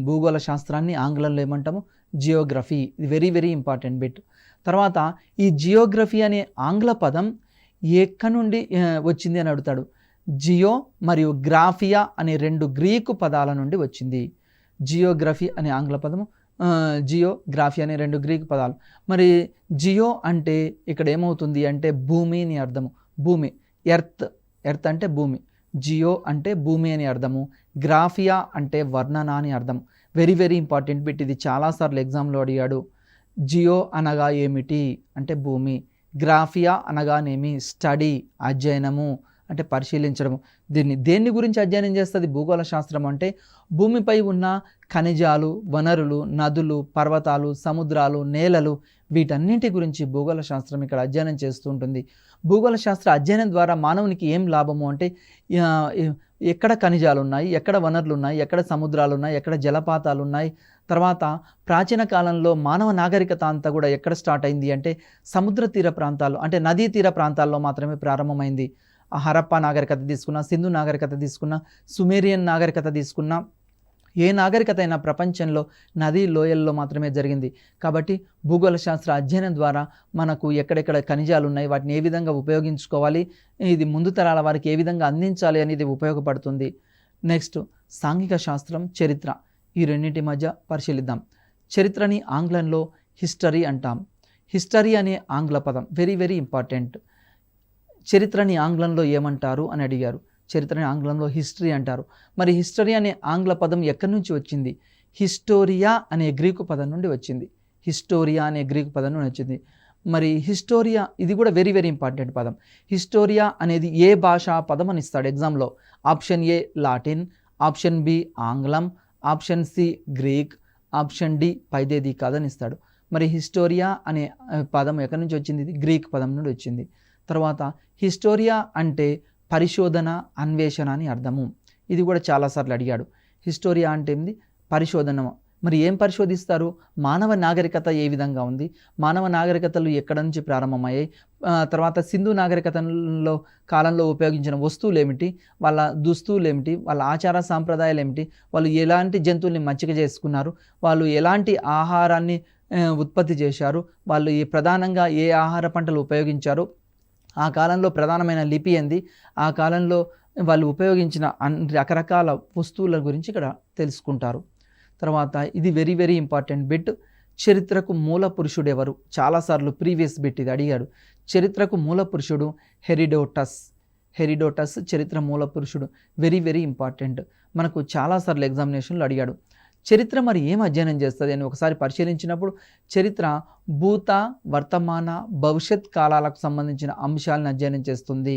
భూగోళ శాస్త్రాన్ని ఆంగ్లంలో ఏమంటాము, జియోగ్రఫీ. ఇది వెరీ వెరీ ఇంపార్టెంట్ బిట్. తర్వాత ఈ జియోగ్రఫీ అనే ఆంగ్ల పదం ఎక్కడి నుండి వచ్చింది అని అడుగుతాడు. జియో మరియు గ్రాఫియా అనే 2 గ్రీకు పదాల నుండి వచ్చింది. జియోగ్రఫీ అనే ఆంగ్ల పదము, జియోగ్రఫీ అనే 2 గ్రీకు పదాలు. మరి జియో అంటే ఇక్కడ ఏమవుతుంది అంటే భూమి అని అర్థము. భూమి, ఎర్త్ అంటే భూమి. జియో అంటే భూమి అని అర్థము. గ్రాఫియా అంటే వర్ణన అని అర్థం. Very very important bit. ఇది చాలాసార్లు ఎగ్జామ్లో అడిగాడు. జియో అనగా ఏమిటి అంటే భూమి, గ్రాఫియా అనగానేమి స్టడీ, అధ్యయనము అంటే పరిశీలించడము. దేన్ని గురించి అధ్యయనం చేస్తుంది భూగోళ శాస్త్రం అంటే భూమిపై ఉన్న ఖనిజాలు, వనరులు, నదులు, పర్వతాలు, సముద్రాలు, నేలలు, వీటన్నింటి గురించి భూగోళ శాస్త్రం ఇక్కడ అధ్యయనం చేస్తూ ఉంటుంది. భూగోళ శాస్త్ర అధ్యయనం ద్వారా మానవునికి ఏం లాభము అంటే ఎక్కడ ఖనిజాలు ఉన్నాయి, ఎక్కడ వనరులు ఉన్నాయి, ఎక్కడ సముద్రాలు ఉన్నాయి, ఎక్కడ జలపాతాలు ఉన్నాయి. తర్వాత ప్రాచీన కాలంలో మానవ నాగరికత అంతా కూడా ఎక్కడ స్టార్ట్ అయింది అంటే సముద్ర తీర ప్రాంతాలు, అంటే నదీ తీర ప్రాంతాల్లో మాత్రమే ప్రారంభమైంది. హరప్పా నాగరికత తీసుకున్నా, సింధు నాగరికత తీసుకున్నా, సుమేరియన్ నాగరికత తీసుకున్నా, ఏ నాగరికత అయినా ప్రపంచంలో నదీ లోయల్లో మాత్రమే జరిగింది. కాబట్టి భూగోళ శాస్త్ర అధ్యయనం ద్వారా మనకు ఎక్కడెక్కడ ఖనిజాలు ఉన్నాయి, వాటిని ఏ విధంగా ఉపయోగించుకోవాలి, ఇది ముందు తరాల వారికి ఏ విధంగా అందించాలి అనేది ఉపయోగపడుతుంది. నెక్స్ట్ సాంఘిక శాస్త్రం, చరిత్ర, ఈ రెండింటి మధ్య పరిశీలిద్దాం. చరిత్రని ఆంగ్లంలో హిస్టరీ అంటాం. హిస్టరీ అనే ఆంగ్ల పదం వెరీ వెరీ ఇంపార్టెంట్. చరిత్రని ఆంగ్లంలో ఏమంటారు అని అడిగారు. చరిత్రని ఆంగ్లంలో హిస్టరీ అంటారు. మరి హిస్టరీ అనే ఆంగ్ల పదం ఎక్కడి నుంచి వచ్చింది? హిస్టోరియా అనే గ్రీకు పదం నుండి వచ్చింది. హిస్టోరియా అనే గ్రీకు పదం నుండి వచ్చింది. మరి హిస్టోరియా ఇది కూడా వెరీ వెరీ ఇంపార్టెంట్ పదం. హిస్టోరియా అనేది ఏ భాషా పదం అని ఇస్తాడు ఎగ్జామ్లో. Option A Latin, option B ఆంగ్లం, option C Greek, option D పైదేది కాదని ఇస్తాడు. మరి హిస్టోరియా అనే పదం ఎక్కడి నుంచి వచ్చింది? ఇది గ్రీక్ పదం నుండి వచ్చింది. తర్వాత హిస్టోరియా అంటే పరిశోధన, అన్వేషణ అని అర్థము. ఇది కూడా చాలాసార్లు అడిగాడు. హిస్టోరియా అంటే ఏంది? పరిశోధన. మరి ఏం పరిశోధిస్తారు? మానవ నాగరికత ఏ విధంగా ఉంది, మానవ నాగరికతలు ఎక్కడ నుంచి ప్రారంభమయ్యాయి, తర్వాత సింధు నాగరికతలో కాలంలో ఉపయోగించిన వస్తువులు ఏమిటి, వాళ్ళ దుస్తువులు ఏమిటి, వాళ్ళ ఆచార సాంప్రదాయాలు ఏమిటి, వాళ్ళు ఎలాంటి జంతువుల్ని మచ్చిక చేసుకున్నారు, వాళ్ళు ఎలాంటి ఆహారాన్ని ఉత్పత్తి చేశారు, వాళ్ళు ప్రధానంగా ఏ ఆహార పంటలు ఉపయోగించారు, ఆ కాలంలో ప్రధానమైన లిపి ఏంది, ఆ కాలంలో వాళ్ళు ఉపయోగించిన రకరకాల వస్తువుల గురించి ఇక్కడ తెలుసుకుంటారు. తర్వాత ఇది వెరీ వెరీ ఇంపార్టెంట్ బిట్. చరిత్రకు మూల పురుషుడు ఎవరు? చాలాసార్లు ప్రీవియస్ బిట్ ఇది అడిగాడు. చరిత్రకు మూల పురుషుడు హెరిడోటస్ చరిత్ర మూల పురుషుడు. Very very important. మనకు చాలాసార్లు ఎగ్జామినేషన్లో అడిగాడు. చరిత్ర మరి ఏం అధ్యయనం చేస్తుంది అని ఒకసారి పరిశీలించినప్పుడు చరిత్ర భూత, వర్తమాన, భవిష్యత్ కాలాలకు సంబంధించిన అంశాలను అధ్యయనం చేస్తుంది.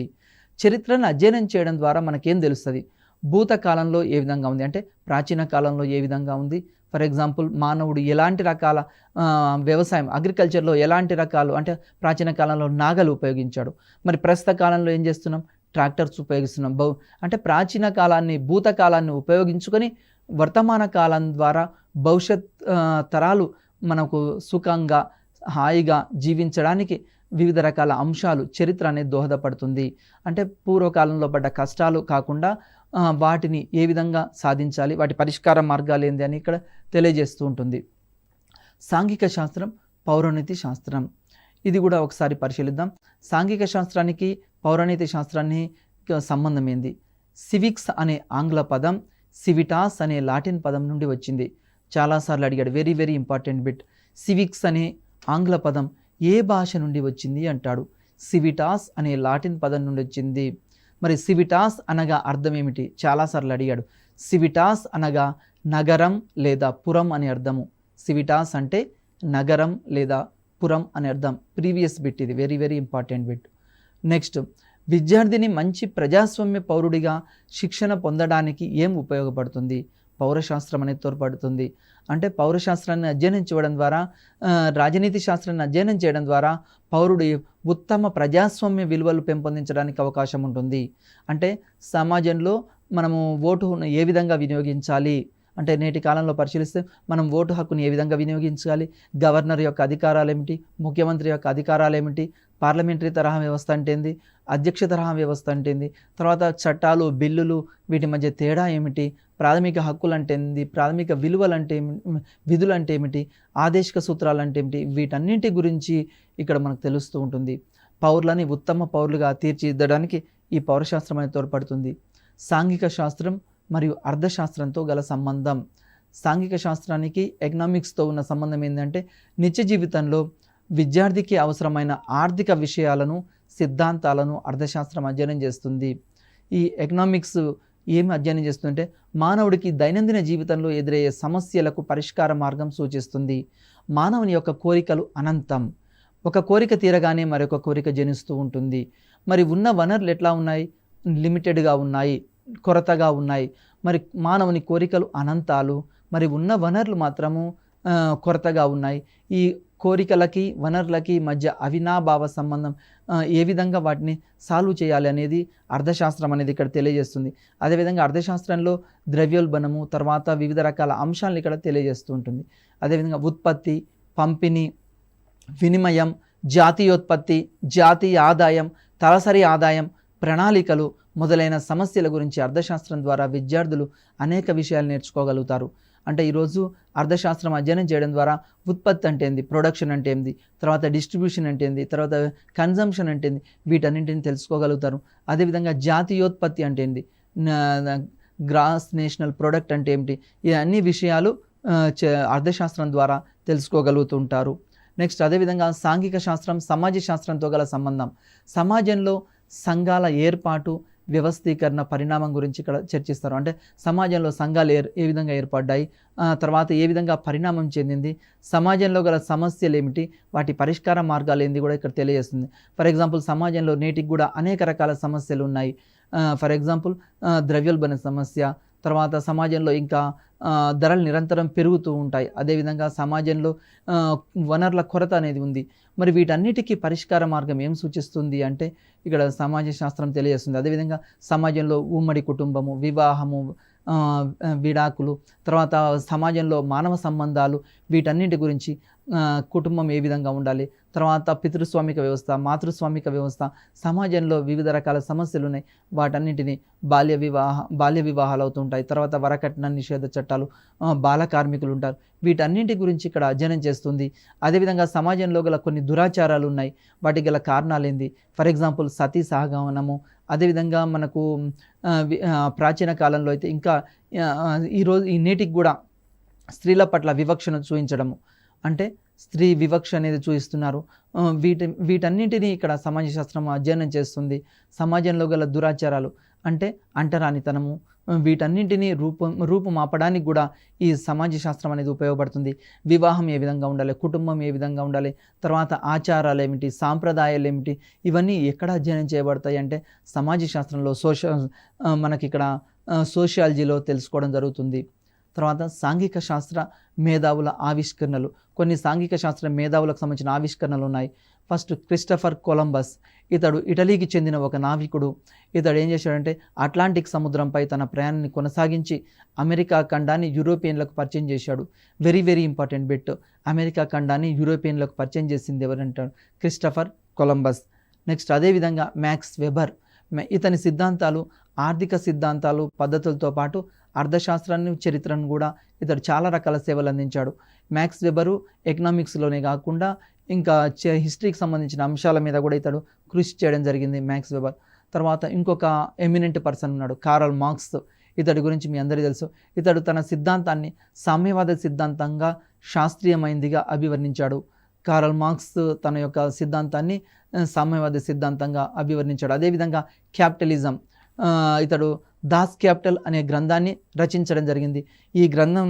చరిత్రను అధ్యయనం చేయడం ద్వారా మనకేం తెలుస్తుంది? భూతకాలంలో ఏ విధంగా ఉంది అంటే ప్రాచీన కాలంలో ఏ విధంగా ఉంది. ఫర్ ఎగ్జాంపుల్ మానవుడు ఎలాంటి రకాల వ్యవసాయం, అగ్రికల్చర్లో ఎలాంటి రకాలు అంటే ప్రాచీన కాలంలో నాగలు ఉపయోగించాడు. మరి ప్రస్తుత కాలంలో ఏం చేస్తున్నాం? ట్రాక్టర్స్ ఉపయోగిస్తున్నాం. అంటే ప్రాచీన కాలాన్ని, భూతకాలాన్ని ఉపయోగించుకొని వర్తమాన కాలం ద్వారా భవిష్యత్ తరాలు మనకు సుఖంగా, హాయిగా జీవించడానికి వివిధ రకాల అంశాలు, చరిత్ర అనేది దోహదపడుతుంది. అంటే పూర్వకాలంలో పడ్డ కష్టాలు కాకుండా వాటిని ఏ విధంగా సాధించాలి, వాటి పరిష్కార మార్గాలు ఏంది అని ఇక్కడ తెలియజేస్తూ ఉంటుంది. సాంఘిక శాస్త్రం, పౌరనీతి శాస్త్రం, ఇది కూడా ఒకసారి పరిశీలిద్దాం. సాంఘిక శాస్త్రానికి పౌరనీతి శాస్త్రాన్ని సంబంధం ఏంది? సివిక్స్ అనే ఆంగ్ల పదం సివిటాస్ అనే లాటిన్ పదం నుండి వచ్చింది. చాలాసార్లు అడిగాడు, very very important bit. Civics అనే ఆంగ్ల పదం ఏ భాష నుండి వచ్చింది అంటాడు. సివిటాస్ అనే లాటిన్ పదం నుండి వచ్చింది. మరి సివిటాస్ అనగా అర్థం ఏమిటి? చాలాసార్లు అడిగాడు. సివిటాస్ అనగా నగరం లేదా పురం అని అర్థము. సివిటాస్ అంటే నగరం లేదా పురం అని అర్థం. ప్రీవియస్ బిట్ ఇది, very very important bit. Next, విద్యార్థిని మంచి ప్రజాస్వామ్య పౌరుడిగా శిక్షణ పొందడానికి ఏం ఉపయోగపడుతుంది? పౌరశాస్త్రం అనేది తోడ్పడుతుంది. అంటే పౌరశాస్త్రాన్ని అధ్యయనం చేయడం ద్వారా, రాజనీతి శాస్త్రాన్ని అధ్యయనం చేయడం ద్వారా పౌరుడి ఉత్తమ ప్రజాస్వామ్య విలువలు పెంపొందించడానికి అవకాశం ఉంటుంది. అంటే సమాజంలో మనము ఓటును ఏ విధంగా వినియోగించాలి, అంటే నేటి కాలంలో పరిశీలిస్తే మనం ఓటు హక్కుని ఏ విధంగా వినియోగించాలి, గవర్నర్ యొక్క అధికారాలు ఏమిటి, ముఖ్యమంత్రి యొక్క అధికారాలు ఏమిటి, పార్లమెంటరీ తరహా వ్యవస్థ అంటే ఏంది, అధ్యక్ష తరహా వ్యవస్థ అంటే ఏంది, తర్వాత చట్టాలు, బిల్లులు, వీటి మధ్య తేడా ఏమిటి, ప్రాథమిక హక్కులు అంటే ఏంది, ప్రాథమిక విలువలు అంటే విధులు అంటే ఏమిటి, ఆదేశిక సూత్రాలు అంటే ఏమిటి, వీటన్నింటి గురించి ఇక్కడ మనకు తెలుస్తూ ఉంటుంది. పౌరులని ఉత్తమ పౌరులుగా తీర్చిదిద్దడానికి ఈ పౌరశాస్త్రం అనేది తోడ్పడుతుంది. సాంఘిక శాస్త్రం మరియు అర్థశాస్త్రంతో గల సంబంధం. సాంఘిక శాస్త్రానికి ఎకనామిక్స్తో ఉన్న సంబంధం ఏంటంటే, నిత్య జీవితంలో విద్యార్థికి అవసరమైన ఆర్థిక విషయాలను, సిద్ధాంతాలను అర్థశాస్త్రం అధ్యయనం చేస్తుంది. ఈ ఎకనామిక్స్ ఏమి అధ్యయనం చేస్తుందంటే, మానవుడికి దైనందిన జీవితంలో ఎదురయ్యే సమస్యలకు పరిష్కార మార్గం సూచిస్తుంది. మానవుని యొక్క కోరికలు అనంతం. ఒక కోరిక తీరగానే మరొక కోరిక జనిస్తూ ఉంటుంది. మరి ఉన్న వనరులు ఎట్లా ఉన్నాయి? లిమిటెడ్గా ఉన్నాయి, కొరతగా ఉన్నాయి. మరి మానవుని కోరికలు అనంతాలు, మరి ఉన్న వనరులు మాత్రము కొరతగా ఉన్నాయి. ఈ కోరికలకి, వనరులకి మధ్య అవినాభావ సంబంధం, ఏ విధంగా వాటిని సాల్వ్ చేయాలి అనేది అర్థశాస్త్రం అనేది ఇక్కడ తెలియజేస్తుంది. అదేవిధంగా అర్థశాస్త్రంలో ద్రవ్యోల్బణము, తర్వాత వివిధ రకాల అంశాలను ఇక్కడ తెలియజేస్తూ ఉంటుంది. అదేవిధంగా ఉత్పత్తి, పంపిణీ, వినిమయం, జాతీయోత్పత్తి, జాతీయ ఆదాయం, తలసరి ఆదాయం, ప్రణాళికలు మొదలైన సమస్యల గురించి అర్థశాస్త్రం ద్వారా విద్యార్థులు అనేక విషయాలు నేర్చుకోగలుగుతారు. అంటే ఈరోజు అర్థశాస్త్రం అధ్యయనం చేయడం ద్వారా ఉత్పత్తి అంటే ఏంది, ప్రొడక్షన్ అంటే ఏంది, తర్వాత డిస్ట్రిబ్యూషన్ అంటే ఏంది, తర్వాత కన్జంప్షన్ అంటే ఏంది, వీటన్నింటిని తెలుసుకోగలుగుతారు. అదేవిధంగా జాతీయోత్పత్తి అంటే ఏంది, గ్రాస్ నేషనల్ ప్రొడక్ట్ అంటే ఏమిటి, ఈ అన్ని విషయాలు అర్థశాస్త్రం ద్వారా తెలుసుకోగలుగుతుంటారు. నెక్స్ట్, అదేవిధంగా సాంఘిక శాస్త్రం సమాజ శాస్త్రంతో గల సంబంధం. సమాజంలో సంఘాల ఏర్పాటు, వ్యవస్థీకరణ, పరిణామం గురించి ఇక్కడ చర్చిస్తారు. అంటే సమాజంలో సంఘాలు ఏ విధంగా ఏర్పడ్డాయి, తర్వాత ఏ విధంగా పరిణామం చెందింది, సమాజంలో గల సమస్యలు ఏమిటి, వాటి పరిష్కార మార్గాలు ఏంది కూడా ఇక్కడ తెలియజేస్తుంది. ఫర్ ఎగ్జాంపుల్, సమాజంలో నేటికి కూడా అనేక రకాల సమస్యలు ఉన్నాయి. ఫర్ ఎగ్జాంపుల్, ద్రవ్యోల్బణ సమస్య, తర్వాత సమాజంలో ఇంకా ధరలు నిరంతరం పెరుగుతూ ఉంటాయి. అదేవిధంగా సమాజంలో వనరుల కొరత అనేది ఉంది. మరి వీటన్నిటికీ పరిష్కార మార్గం ఏం సూచిస్తుంది అంటే ఇక్కడ సమాజ శాస్త్రం తెలియజేస్తుంది. అదేవిధంగా సమాజంలో ఉమ్మడి కుటుంబము, వివాహము, విడాకులు, తర్వాత సమాజంలో మానవ సంబంధాలు, వీటన్నిటి గురించి, కుటుంబం ఏ విధంగా ఉండాలి, తర్వాత పితృస్వామిక వ్యవస్థ, మాతృస్వామిక వ్యవస్థ, సమాజంలో వివిధ రకాల సమస్యలు ఉన్నాయి. వాటన్నిటిని బాల్య వివాహాలు అవుతుంటాయి. తర్వాత వరకట్న నిషేధ చట్టాలు, బాల కార్మికులు ఉంటారు. వీటన్నింటి గురించి ఇక్కడ అధ్యయనం చేస్తుంది. అదేవిధంగా సమాజంలో గల కొన్ని దురాచారాలు ఉన్నాయి, వాటికి గల కారణాలు ఏంది. ఫర్ ఎగ్జాంపుల్, సతీ సహగమనము. అదేవిధంగా మనకు ప్రాచీన కాలంలో అయితే ఇంకా ఈ నేటికి కూడా స్త్రీల పట్ల వివక్షను చూపించడము, అంటే స్త్రీ వివక్ష అనేది చూపిస్తున్నారు. వీటన్నింటినీ ఇక్కడ సమాజ శాస్త్రం అధ్యయనం చేస్తుంది. సమాజంలో గల దురాచారాలు అంటే అంటరానితనము, వీటన్నింటినీ రూపుమాపడానికి కూడా ఈ సమాజ శాస్త్రం అనేది ఉపయోగపడుతుంది. వివాహం ఏ విధంగా ఉండాలి, కుటుంబం ఏ విధంగా ఉండాలి, తర్వాత ఆచారాలు ఏమిటి, సాంప్రదాయాలు ఏమిటి, ఇవన్నీ ఎక్కడ అధ్యయనం చేయబడతాయి అంటే సమాజ శాస్త్రంలో, మనకి ఇక్కడ సోషియాలజీలో తెలుసుకోవడం జరుగుతుంది. తర్వాత సాంఘిక శాస్త్ర మేధావుల ఆవిష్కరణలు. కొన్ని సాంఘిక శాస్త్ర మేధావులకు సంబంధించిన ఆవిష్కరణలు ఉన్నాయి. First Christopher Columbus. ఇతడు ఇటలీకి చెందిన ఒక నావికుడు. ఇతడు ఏం చేశాడంటే అట్లాంటిక్ సముద్రంపై తన ప్రయాణాన్ని కొనసాగించి అమెరికా ఖండాన్ని యూరోపియన్లకు పరిచయం చేశాడు. Very very important bit. America ఖండాన్ని యూరోపియన్లకు పరిచయం చేసింది ఎవరంటారు? Christopher Columbus. నెక్స్ట్ అదేవిధంగా మ్యాక్స్ వెబర్. ఇతని సిద్ధాంతాలు ఆర్థిక సిద్ధాంతాలు పద్ధతులతో పాటు అర్థశాస్త్రాన్ని చరిత్రను కూడా ఇతడు చాలా రకాల సేవలు అందించాడు. మ్యాక్స్ వెబరు ఎకనామిక్స్లోనే కాకుండా ఇంకా హిస్టరీకి సంబంధించిన అంశాల మీద కూడా ఇతడు కృషి చేయడం జరిగింది మ్యాక్స్ వెబర్. తర్వాత ఇంకొక ఎమినెంట్ పర్సన్ ఉన్నాడు, కారల్ మార్క్స్. ఇతడి గురించి మీ అందరికీ తెలుసు. ఇతడు తన సిద్ధాంతాన్ని సామ్యవాద సిద్ధాంతంగా శాస్త్రీయమైందిగా అభివర్ణించాడు. కారల్ మార్క్స్ తన యొక్క సిద్ధాంతాన్ని సామ్యవాద సిద్ధాంతంగా అభివర్ణించాడు. అదేవిధంగా క్యాపిటలిజం, ఇతడు దాస్ క్యాపిటల్ అనే గ్రంథాన్ని రచించడం జరిగింది. ఈ గ్రంథం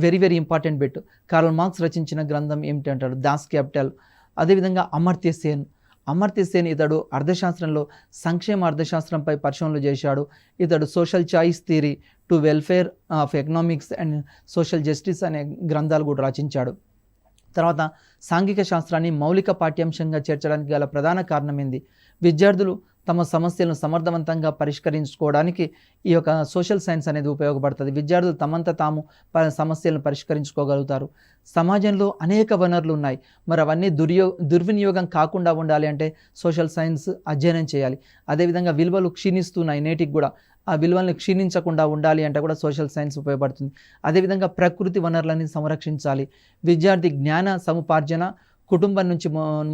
very very important bit. Karl Marx రచించిన గ్రంథం ఏమిటి అంటాడు? దాస్ క్యాపిటల్. అదేవిధంగా అమర్త్య సేన్ ఇతడు అర్థశాస్త్రంలో సంక్షేమ అర్థశాస్త్రంపై పరిశోధనలు చేశాడు. ఇతడు social choice theory to welfare of economics and social justice అనే గ్రంథాలు కూడా రచించాడు. తర్వాత సాంఘిక శాస్త్రాన్ని మౌలిక పాఠ్యాంశంగా చేర్చడానికి గల ప్రధాన కారణం ఏంది? విద్యార్థులు తమ సమస్యలను సమర్థవంతంగా పరిష్కరించుకోవడానికి ఈ యొక్క సోషల్ సైన్స్ అనేది ఉపయోగపడుతుంది. విద్యార్థులు తమంత తాము సమస్యలను పరిష్కరించుకోగలుగుతారు. సమాజంలో అనేక వనరులు ఉన్నాయి, మరి అవన్నీ దుర్వినియోగం కాకుండా ఉండాలి అంటే సోషల్ సైన్స్ అధ్యయనం చేయాలి. అదేవిధంగా విలువలు క్షీణిస్తున్నాయి నేటికి కూడా, ఆ విలువలను క్షీణించకుండా ఉండాలి అంటే కూడా సోషల్ సైన్స్ ఉపయోగపడుతుంది. అదేవిధంగా ప్రకృతి వనరులని సంరక్షించాలి. విద్యార్థి జ్ఞాన సముపార్జన కుటుంబం నుంచి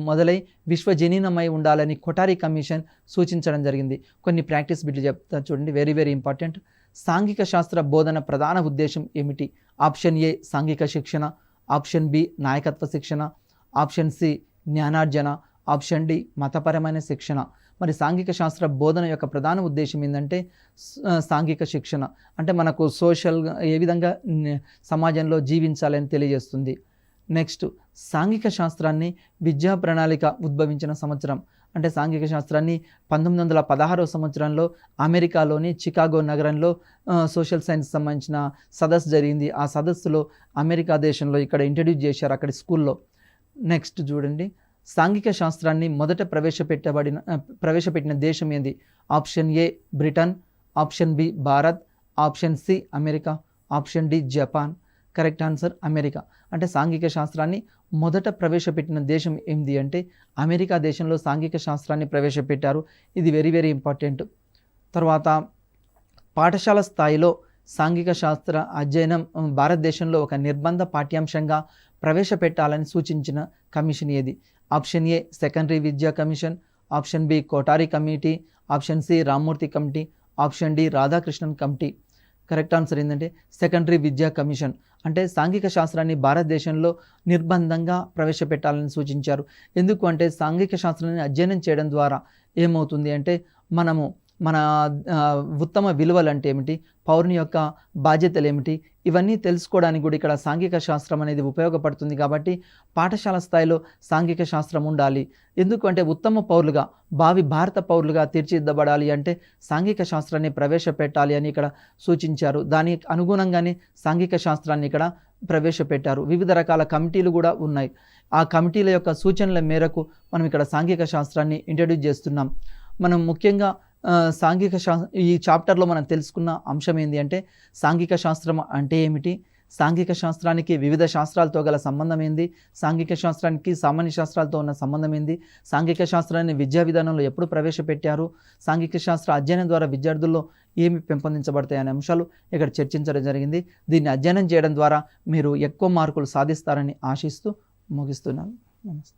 మొదలై విశ్వజనీనమై ఉండాలని కొఠారి కమిషన్ సూచించడం జరిగింది. కొన్ని ప్రాక్టీస్ బిట్లు చెప్తా చూడండి, వెరీ వెరీ ఇంపార్టెంట్. సాంఘిక శాస్త్ర బోధన ప్రధాన ఉద్దేశం ఏమిటి? ఆప్షన్ ఏ సాంఘిక శిక్షణ, ఆప్షన్ బి నాయకత్వ శిక్షణ, ఆప్షన్ సి జ్ఞానార్జన, ఆప్షన్ డి మతపరమైన శిక్షణ. మరి సాంఘిక శాస్త్ర బోధన యొక్క ప్రధాన ఉద్దేశం ఏంటంటే సాంఘిక శిక్షణ అంటే మనకు సోషల్గా ఏ విధంగా సమాజంలో జీవించాలని తెలియజేస్తుంది. నెక్స్ట్ సాంఘిక శాస్త్రాన్ని విద్యా ప్రణాళిక ఉద్భవించిన సంవత్సరం అంటే సాంఘిక శాస్త్రాన్ని 1916వ సంవత్సరంలో అమెరికాలోని చికాగో నగరంలో సోషల్ సైన్స్ సంబంధించిన సదస్సు జరిగింది. ఆ సదస్సులో అమెరికా దేశంలో ఇక్కడ ఇంట్రడ్యూస్ చేశారు అక్కడి స్కూల్లో. నెక్స్ట్ చూడండి, సాంఘిక శాస్త్రాన్ని మొదట ప్రవేశపెట్టిన దేశం ఏంది? Option A Britain, option B Bharat, option C America, option D Japan. Correct answer America. అంటే సాంఘిక శాస్త్రాన్ని మొదట ప్రవేశపెట్టిన దేశం ఏంది అంటే అమెరికా దేశంలో సాంఘిక శాస్త్రాన్ని ప్రవేశపెట్టారు. ఇది వెరీ వెరీ ఇంపార్టెంట్. తర్వాత పాఠశాల స్థాయిలో సాంఘిక శాస్త్ర అధ్యయనం భారతదేశంలో ఒక నిర్బంధ పాఠ్యాంశంగా ప్రవేశపెట్టాలని సూచించిన కమిషన్ ఏది? ఆప్షన్ ఏ సెకండరీ విద్యా commission, option B Kothari committee, option C Rammurthy committee, option D Radhakrishnan committee. Correct answer ఏంటంటే సెకండరీ విద్యా కమిషన్. అంటే సాంఘిక శాస్త్రాన్ని భారతదేశంలో నిర్బంధంగా ప్రవేశపెట్టాలని సూచించారు. ఎందుకు అంటే సాంఘిక శాస్త్రాన్ని అధ్యయనం చేయడం ద్వారా ఏమవుతుంది అంటే మన ఉత్తమ విలువలు అంటే ఏమిటి, పౌరుని యొక్క బాధ్యతలు ఏమిటి, ఇవన్నీ తెలుసుకోవడానికి కూడా ఇక్కడ సాంఘిక శాస్త్రం అనేది ఉపయోగపడుతుంది. కాబట్టి పాఠశాల స్థాయిలో సాంఘిక శాస్త్రం ఉండాలి. ఎందుకంటే ఉత్తమ పౌరులుగా భావి భారత పౌరులుగా తీర్చిదిద్దబడాలి అంటే సాంఘిక శాస్త్రాన్ని ప్రవేశపెట్టాలి అని ఇక్కడ సూచించారు. దానికి అనుగుణంగానే సాంఘిక శాస్త్రాన్ని ఇక్కడ ప్రవేశపెట్టారు. వివిధ రకాల కమిటీలు కూడా ఉన్నాయి. ఆ కమిటీల యొక్క సూచనల మేరకు మనం ఇక్కడ సాంఘిక శాస్త్రాన్ని ఇంట్రడ్యూస్ చేస్తున్నాం. మనం ముఖ్యంగా ఈ చాప్టర్లో మనం తెలుసుకున్న అంశం ఏంటి అంటే సాంఘిక శాస్త్రం అంటే ఏమిటి, సాంఘిక శాస్త్రానికి వివిధ శాస్త్రాలతో గల సంబంధం ఏంది, సాంఘిక శాస్త్రానికి సామాన్య శాస్త్రాలతో ఉన్న సంబంధం ఏంది, సాంఘిక శాస్త్రాన్ని విద్యా విధానంలో ఎప్పుడు ప్రవేశపెట్టారు, సాంఘిక శాస్త్ర అధ్యయనం ద్వారా విద్యార్థుల్లో ఏమి పెంపొందించబడతాయి అనే అంశాలు ఇక్కడ చర్చించడం జరిగింది. దీన్ని అధ్యయనం చేయడం ద్వారా మీరు ఎక్కువ మార్కులు సాధిస్తారని ఆశిస్తూ ముగిస్తున్నాను. నమస్తే.